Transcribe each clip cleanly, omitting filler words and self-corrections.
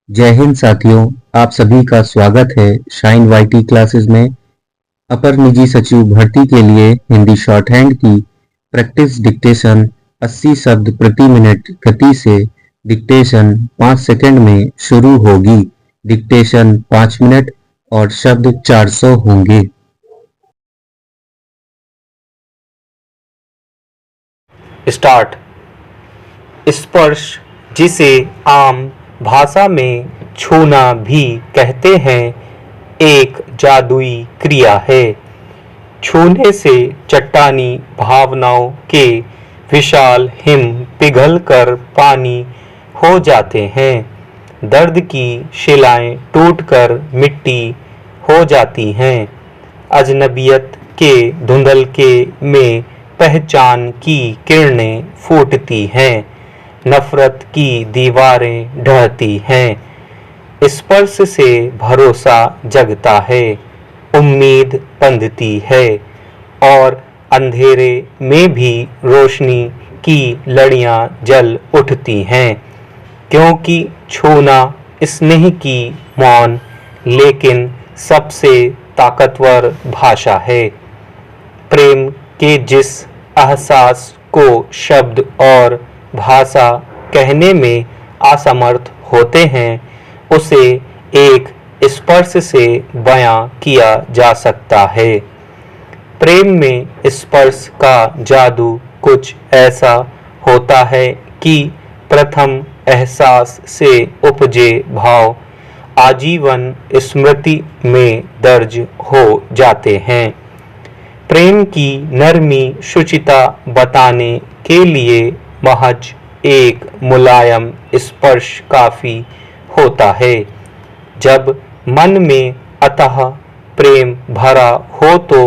जय हिंद साथियों, आप सभी का स्वागत है शाइन वाईटी क्लासेस में। अपर निजी सचिव भर्ती के लिए हिंदी शॉर्ट हैंड की प्रैक्टिस डिक्टेशन 80 शब्द प्रति मिनट गति से डिक्टेशन 5 सेकंड में शुरू होगी। डिक्टेशन 5 मिनट और शब्द 400 होंगे। स्टार्ट। स्पर्श, जिसे आम भाषा में छूना भी कहते हैं, एक जादुई क्रिया है। छूने से चट्टानी भावनाओं के विशाल हिम पिघलकर पानी हो जाते हैं। दर्द की शिलाएं टूटकर मिट्टी हो जाती हैं। अजनबियत के धुंधलके में पहचान की किरणें फूटती हैं। नफरत की दीवारें ढहती हैं। स्पर्श से भरोसा जगता है, उम्मीद बंधती है और अंधेरे में भी रोशनी की लड़ियां जल उठती हैं। क्योंकि छूना स्नेह की मौन लेकिन सबसे ताकतवर भाषा है। प्रेम के जिस एहसास को शब्द और भाषा कहने में असमर्थ होते हैं, उसे एक स्पर्श से बयां किया जा सकता है। प्रेम में स्पर्श का जादू कुछ ऐसा होता है कि प्रथम एहसास से उपजे भाव आजीवन स्मृति में दर्ज हो जाते हैं। प्रेम की नरमी शुचिता बताने के लिए महज एक मुलायम स्पर्श काफी होता है। जब मन में अतः प्रेम भरा हो तो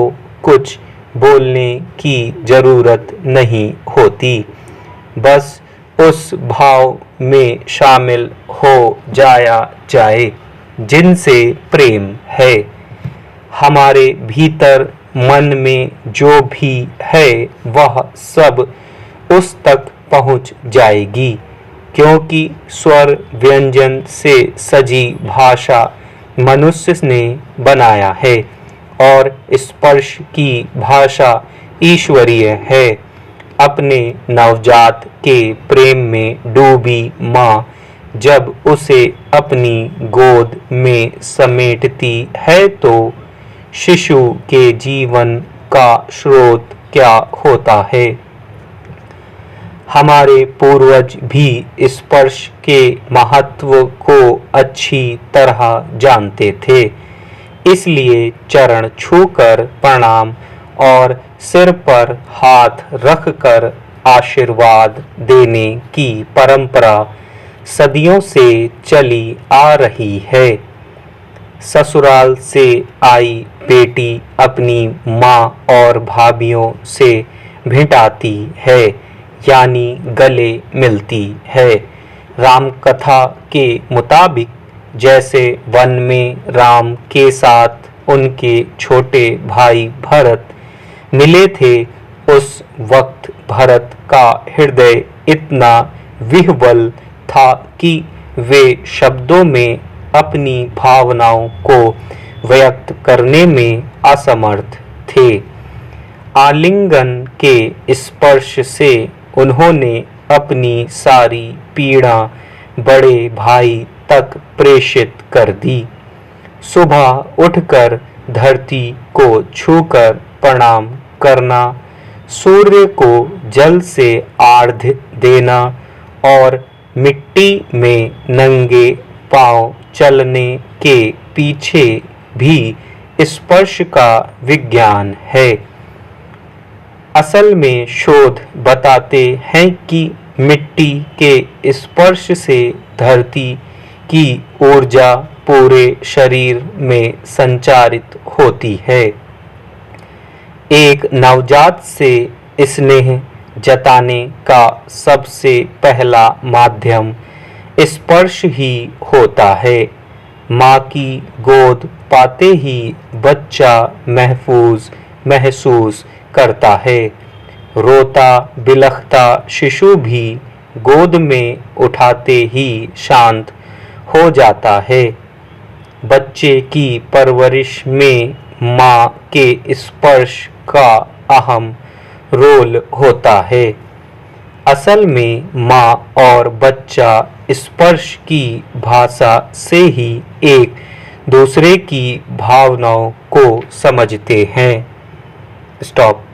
कुछ बोलने की जरूरत नहीं होती, बस उस भाव में शामिल हो जाया जाए जिनसे प्रेम है। हमारे भीतर मन में जो भी है वह सब उस तक पहुंच जाएगी, क्योंकि स्वर व्यंजन से सजी भाषा मनुष्य ने बनाया है और स्पर्श की भाषा ईश्वरीय है। अपने नवजात के प्रेम में डूबी माँ जब उसे अपनी गोद में समेटती है तो शिशु के जीवन का स्रोत क्या होता है। हमारे पूर्वज भी स्पर्श के महत्व को अच्छी तरह जानते थे, इसलिए चरण छूकर प्रणाम और सिर पर हाथ रखकर आशीर्वाद देने की परंपरा सदियों से चली आ रही है। ससुराल से आई बेटी अपनी माँ और भाभियों से भिंटाती है, यानी गले मिलती है। राम कथा के मुताबिक जैसे वन में राम के साथ उनके छोटे भाई भरत मिले थे, उस वक्त भरत का हृदय इतना विह्वल था कि वे शब्दों में अपनी भावनाओं को व्यक्त करने में असमर्थ थे। आलिंगन के स्पर्श से उन्होंने अपनी सारी पीड़ा बड़े भाई तक प्रेषित कर दी। सुबह उठकर धरती को छूकर प्रणाम करना, सूर्य को जल से आर्घ्य देना और मिट्टी में नंगे पांव चलने के पीछे भी स्पर्श का विज्ञान है। असल में शोध बताते हैं कि मिट्टी के स्पर्श से धरती की ऊर्जा पूरे शरीर में संचारित होती है। एक नवजात से स्नेह जताने का सबसे पहला माध्यम स्पर्श ही होता है। माँ की गोद पाते ही बच्चा महफूज महसूस करता है। रोता बिलखता शिशु भी गोद में उठाते ही शांत हो जाता है। बच्चे की परवरिश में माँ के स्पर्श का अहम रोल होता है। असल में माँ और बच्चा स्पर्श की भाषा से ही एक दूसरे की भावनाओं को समझते हैं। स्टॉप।